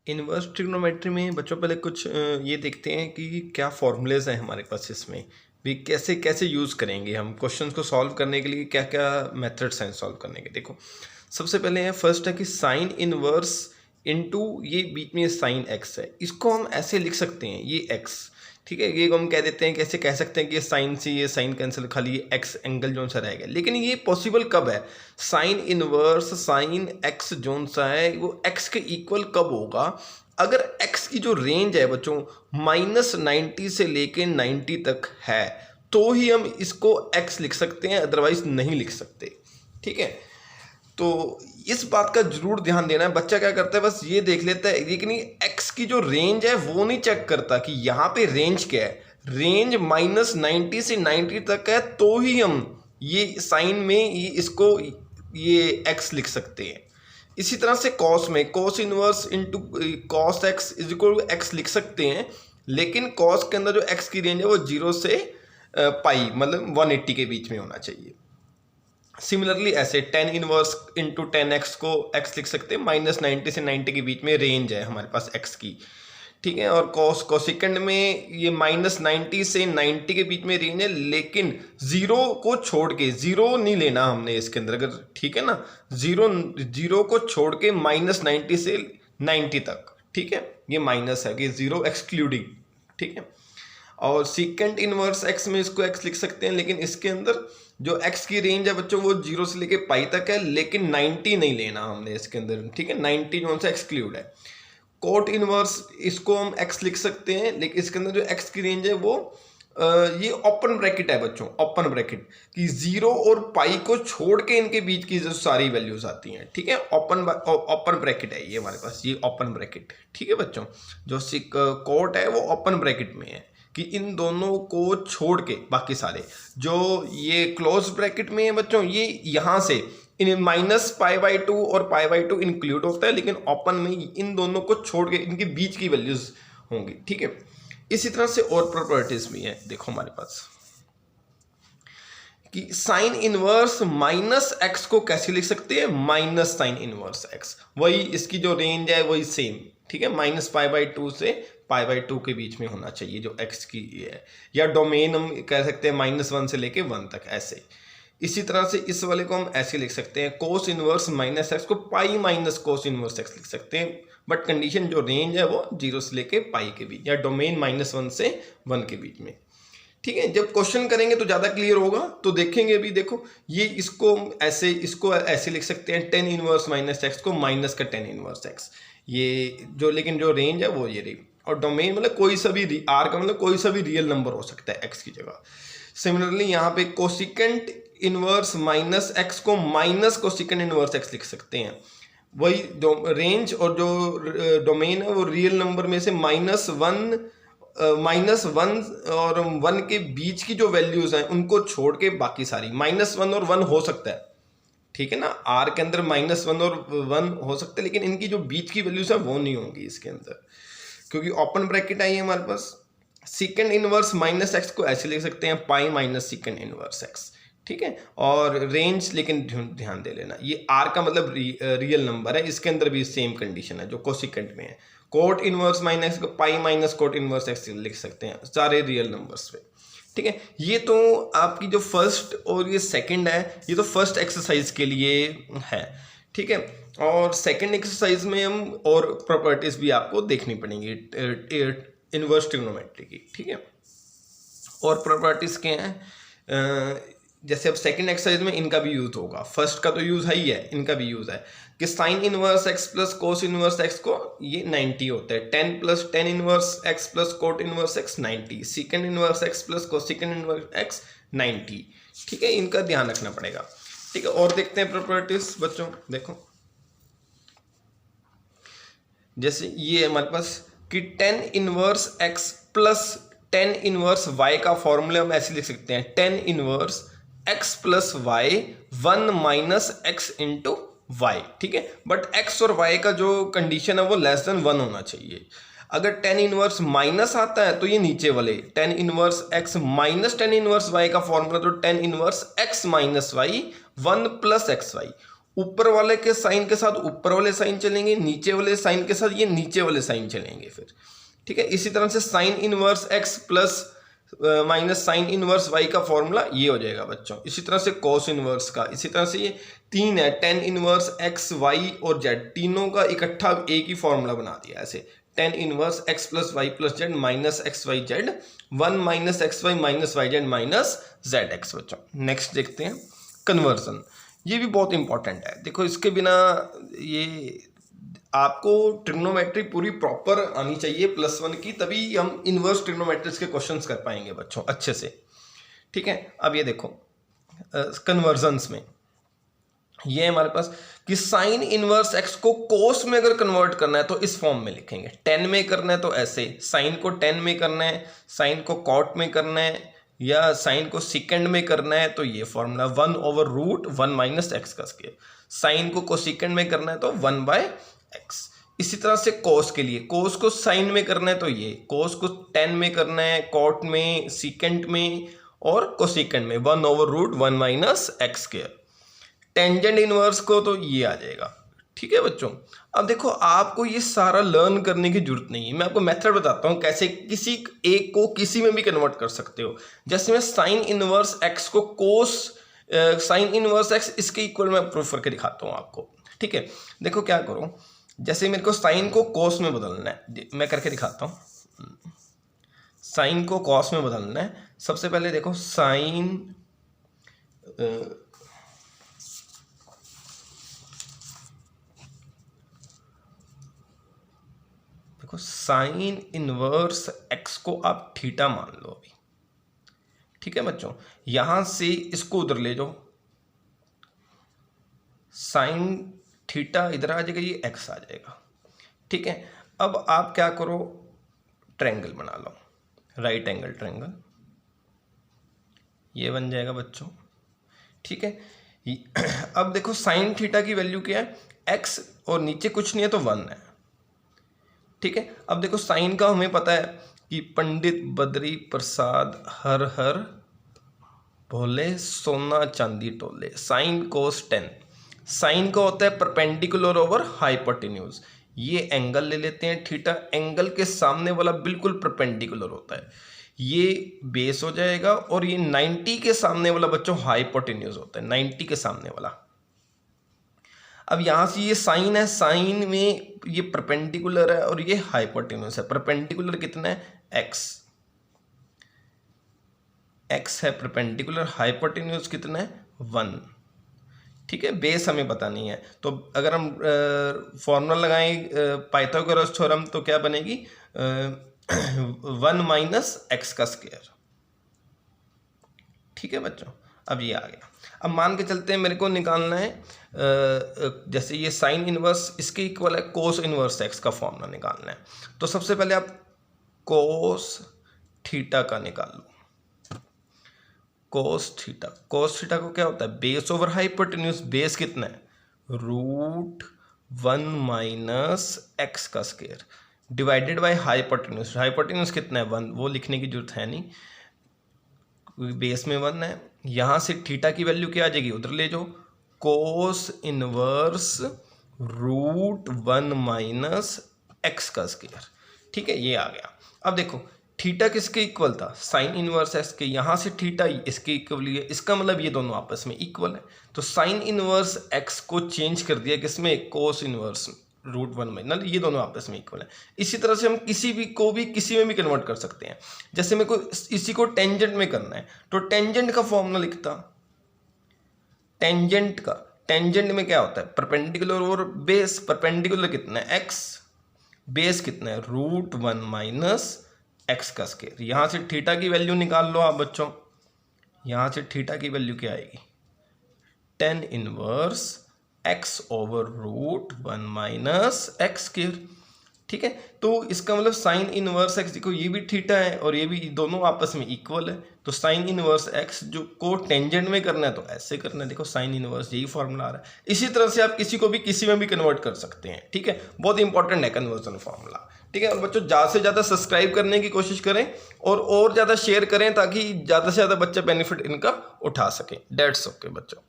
Inverse trigonometry में बच्चों पहले कुछ ये देखते हैं कि क्या फॉर्मूलेज हैं हमारे पास इसमें भी कैसे कैसे यूज़ करेंगे हम क्वेश्चंस को सॉल्व करने के लिए क्या क्या मेथड्स हैं सॉल्व करने के। देखो सबसे पहले है फर्स्ट है कि साइन इनवर्स इनटू ये बीच में साइन एक्स है, इसको हम ऐसे लिख सकते हैं ये एक्स, ठीक है। ये हम कह देते हैं कैसे कह सकते हैं कि साइन से ये साइन कैंसिल, खाली ये एक्स एंगल जोन सा रहेगा। लेकिन ये पॉसिबल कब है, sine inverse sine x zone सा है वो एक्स के इक्वल कब होगा, अगर एक्स की जो रेंज है बच्चों -90 से लेके 90 तक है तो ही हम इसको एक्स लिख सकते हैं, अदरवाइज नहीं लिख सकते, ठीक है। तो इस बात का जरूर ध्यान देना है। बच्चा क्या करता है बस ये देख लेता है लेकिन एक्स की जो रेंज है वो नहीं चेक करता कि यहाँ पे रेंज क्या है। रेंज -90 से 90 तक है तो ही हम ये साइन में इसको ये एक्स लिख सकते हैं। इसी तरह से कॉस में cos inverse into cos x is equal to x लिख सकते हैं, लेकिन कॉस के अंदर जो एक्स की रेंज है वो 0 से पाई मतलब 180 के बीच में होना चाहिए। सिमिलरली ऐसे टेन इनवर्स इंटू 10x को x लिख सकते हैं, -90 से 90 के बीच में रेंज है हमारे पास x की, ठीक है। और कोसेकेंड में ये -90 से 90 के बीच में रेंज है, लेकिन जीरो को छोड़ के, जीरो नहीं लेना हमने इसके अंदर अगर, ठीक है ना, जीरो को छोड़ के -90 से 90 तक, ठीक है, ये माइनस है कि जीरो एक्सक्लूडिंग, ठीक है। और सीकेंट इनवर्स x में इसको x लिख सकते हैं, लेकिन इसके अंदर जो x की रेंज है बच्चों वो 0 से लेके पाई तक है, लेकिन 90 नहीं लेना हमने इसके अंदर, ठीक है, 90 जो से एक्सक्लूड है। कोट इनवर्स इसको हम x लिख सकते हैं, लेकिन इसके अंदर जो x की रेंज है वो ये ओपन ब्रैकेट है बच्चों, ओपन ब्रैकेट कि 0 और पाई को छोड़ के इनके बीच की जो सारी वैल्यूज आती हैं, ठीक है, ओपन ब्रैकेट है ये हमारे पास, ये ओपन ब्रैकेट, ठीक है बच्चों। जो कोट है वो ओपन ब्रैकेट में है कि इन दोनों को छोड़ के बाकी सारे, जो ये क्लोज ब्रैकेट में है बच्चों, ये यहाँ से इन -π/2 और π/2 इंक्लूड होता है, लेकिन ओपन में इन दोनों को छोड़ के इनके बीच की वैल्यूज होंगी, ठीक है। इसी तरह से और प्रॉपर्टीज भी है, देखो हमारे पास कि साइन इनवर्स -x को कैसे लिख सकते हैं, माइनस साइन इनवर्स x, वही इसकी जो रेंज है वही सेम, ठीक है, -π/2 से π/2 के बीच में होना चाहिए जो x की है, या डोमेन हम कह सकते हैं -1 से लेके 1 तक ऐसे। इसी तरह से इस वाले को हम ऐसे लिख सकते हैं, कोस इनवर्स -x को pi minus cos inverse x लिख सकते हैं, बट कंडीशन जो रेंज है वो 0 से लेके पाई के बीच, या डोमेन -1 से 1 के बीच में, ठीक है। जब क्वेश्चन करेंगे तो ज़्यादा क्लियर होगा, तो देखेंगे भी, देखो ये इसको ऐसे लिख सकते हैं, 10 इनवर्स -x को माइनस का 10 इनवर्स x, ये जो, लेकिन जो रेंज है वो ये रही। और डोमेन मतलब कोई सा भी आर का मतलब कोई सा भी रियल नंबर हो सकता है x की जगह। सिमिलरली यहाँ पे कोसिकेंट इनवर्स -x को माइनस कोसिकेंट इनवर्स x लिख सकते हैं, वही रेंज और जो डोमेन है वो रियल नंबर में से -1 और 1 के बीच की जो वैल्यूज हैं उनको छोड़ के बाकी सारी, -1 और 1 हो सकता है, ठीक है ना, आर के अंदर -1 और 1 हो सकता है, लेकिन इनकी जो बीच की वैल्यूज है वो नहीं होंगी इसके अंदर, क्योंकि ओपन ब्रैकेट आई है हमारे पास। सीकेंड इनवर्स -x को ऐसे लिख सकते हैं, पाई माइनस सीकेंड इनवर्स x, ठीक है। और रेंज लेकिन ध्यान दे लेना, ये r का मतलब रियल नंबर है, इसके अंदर भी सेम कंडीशन है जो कोसिकेंट में है। कोट इनवर्स -x को pi minus cot inverse x लिख सकते हैं सारे रियल नंबर्स पे, ठीक है। ये तो आपकी जो फर्स्ट और ये सेकंड है, ये तो फर्स्ट एक्सरसाइज के लिए है, ठीक है। और सेकंड एक्सरसाइज में हम और प्रॉपर्टीज भी आपको देखनी पड़ेंगी इनवर्स ट्रिग्नोमेट्री की, ठीक है। और प्रॉपर्टीज क्या हैं, जैसे अब सेकंड एक्सरसाइज में इनका भी यूज होगा, फर्स्ट का तो यूज है ही है, इनका भी यूज है कि sine inverse x plus cos inverse x को ये 90 होता है, 10 plus tan inverse x plus cot inverse x 90, second inverse x plus cosecant inverse x 90, ठीक है, इनका ध्यान रखना पड़ेगा, ठीक है। और देखते हैं प्रॉपर्टीज बच्चों, देखो जैसे ये हमारे पास कि 10 inverse x plus 10 inverse y का फॉर्मूला हम ऐसे लिख सकते हैं, 10 inverse x plus y 1 minus x into y, ठीक है। बट x और y का जो कंडीशन है वो लेस देन 1 होना चाहिए। अगर 10 इनवर्स माइनस आता है तो ये नीचे वाले 10 inverse x minus 10 inverse y का फॉर्मूला, तो 10 inverse x minus y 1 plus x y, ऊपर वाले के साइन के साथ ऊपर वाले साइन चलेंगे, नीचे वाले साइन के साथ ये नीचे वाले साइन चलेंगे फिर, ठीक है। इसी तरह से sine inverse x plus minus sine inverse y का फॉर्मूला ये हो जाएगा बच्चों। इसी तरह से कॉस इनवर्स का, इसी तरह से ये तीन है, टेन इनवर्स एक्स वाई और जेड, तीनों का इकट्ठा एक ही फॉर्मूला बना दिया ऐसे, ten inverse x plus y plus z minus x y z, one minus x y minus y z minus z x बच्चों। नेक्स्ट देखते हैं कन्वर्जन, ये भी बहुत इंपॉर्टेंट है। देखो इसके बिना ये आपको ट्रिग्नोमेट्री पूरी प्रॉपर आनी चाहिए +1 की, तभी हम इनवर्स ट्रिग्नोमेट्रिक्स के क्वेश्चंस कर पाएंगे बच्चों अच्छे से, ठीक है। अब ये देखो कन्वर्जन्स में ये है हमारे पास कि साइन इनवर्स एक्स को कोस में अगर कन्वर्ट करना है तो इस फॉर्म में लिखेंगे, टेन में करना है तो ऐसे, साइन को टेन में करना है, साइन को कॉट में करना है, या साइन को सेकेंड में करना है तो ये फॉर्मूला 1/√1 माइनस एक्स का स्क्वायर, साइन को कोसेकेंड में करना है तो 1/x। इसी तरह से कोस के लिए, कोस को साइन में करना है तो ये, कोस को टेन में करना है, कॉट में, सीकेंट में और कोसेकेंड में 1/√1 minus x square. Tangent inverse को तो ये आ जाएगा, ठीक है बच्चों। अब देखो आपको ये सारा लर्न करने की जरूरत नहीं है, मैं आपको मेथड बताता हूँ कैसे किसी एक को किसी में भी कन्वर्ट कर सकते हो। जैसे मैं साइन इनवर्स एक्स को कोस साइन इनवर्स एक्स इसके इक्वल मैं प्रूफ करके दिखाता हूँ आपको, ठीक है। देखो क्या करो, जैसे मेरे को साइन को कोस में बदलना है, मैं करके दिखाता हूँ। साइन को कॉस में बदलना है, सबसे पहले देखो साइन देखो साइन इनवर्स एक्स को आप थीटा मान लो अभी, ठीक है बच्चों। यहां से इसको उधर ले जाओ, साइन थीटा इधर आ जाएगा, ये एक्स आ जाएगा, ठीक है। अब आप क्या करो, ट्रायंगल बना लो, राइट एंगल ट्रायंगल, ये बन जाएगा बच्चों, ठीक है। अब देखो साइन थीटा की वैल्यू क्या है, एक्स, और नीचे कुछ नहीं है तो 1 है, ठीक है। अब देखो साइन का हमें पता है कि पंडित बद्री प्रसाद हर हर भोले सोना चांदी टोले, साइन कोस 10, साइन का होता है परपेंडिकुलर ओवर हाइपोटेन्यूज। ये एंगल ले लेते हैं थीटा, एंगल के सामने वाला बिल्कुल परपेंडिकुलर होता है, ये बेस हो जाएगा, और ये 90 के सामने वाला बच्चों हाइपोटेन्यूज होता है, 90 के सामने वाला। अब यहां से ये साइन है, साइन में ये परपेंडिकुलर है और ये हाइपोटेन्यूज है। परपेंडिकुलर कितना है, एक्स, एक्स है परपेंडिकुलर, हाइपोटेन्यूज कितना है 1, ठीक है। बेस हमें पता नहीं है, तो अगर हम फॉर्मूला लगाएं पाइथागोरस थ्योरम तो क्या बनेगी 1 माइनस एक्स का स्क्वायर, ठीक है बच्चों। अब ये आ गया। अब मान के चलते हैं मेरे को निकालना है जैसे ये साइन इनवर्स इसके इक्वल है कोस इनवर्स एक्स का फॉर्मूला निकालना है, तो सबसे पहले आप कोस थीटा का निकाल लो। कोस थीटा, कोस थीटा को क्या होता है, बेस ओवर हाइपोटेन्यूज, बेस कितना है √1 माइनस एक्स का square divided by hypotenuse, hypotenuse कितना है 1, वो लिखने की जरूरत है नहीं, बेस में 1 है। यहां से थीटा की वैल्यू क्या आ जाएगी, उधर ले जाओ, कोस इनवर्स √1 माइनस एक्स का स्क्वायर, ठीक है, ये आ गया। अब देखो थीटा किसके इक्वल था, साइन इनवर्स एक्स के, यहां से थीटा इसके इक्वल है, इसका मतलब ये दोनों आपस में इक्वल है, तो साइन इनवर्स एक्स को चेंज कर दिया किसमें, कोस इनवर्स √1 में, मतलब ये दोनों आपस में इक्वल है। इसी तरह से हम किसी भी को भी किसी में भी कन्वर्ट कर सकते हैं। जैसे मेरे को इसी को टेंजेंट में करना है तो टेंजेंट का फॉर्मूला लिखता, टेंजेंट का, टेंजेंट में क्या होता है परपेंडिकुलर और बेस, परपेंडिकुलर कितना है एक्स, बेस कितना है √1 माइनस एक्स का स्क्वायर। यहां से थीटा की वैल्यू निकाल लो आप बच्चों, यहां से थीटा की वैल्यू क्या आएगी, tan inverse x over √1 minus x square, ठीक है। तो इसका मतलब साइन इनवर्स एक्स, देखो ये भी थीटा है और ये भी, दोनों आपस में इक्वल है, तो साइन इनवर्स एक्स जो को टेंजेंट में करना है तो ऐसे करना है, देखो साइन इनवर्स, यही फॉर्मूला आ रहा है। इसी तरह से आप किसी को भी किसी में भी कन्वर्ट कर सकते हैं, ठीक है, बहुत इंपॉर्टेंट है कन्वर्जन फॉर्मूला, ठीक है। और बच्चों ज़्यादा से ज़्यादा सब्सक्राइब करने की कोशिश करें और ज़्यादा शेयर करें ताकि ज़्यादा से ज़्यादा बच्चे बेनिफिट इनका उठा सकें। डेट्स ओके बच्चों।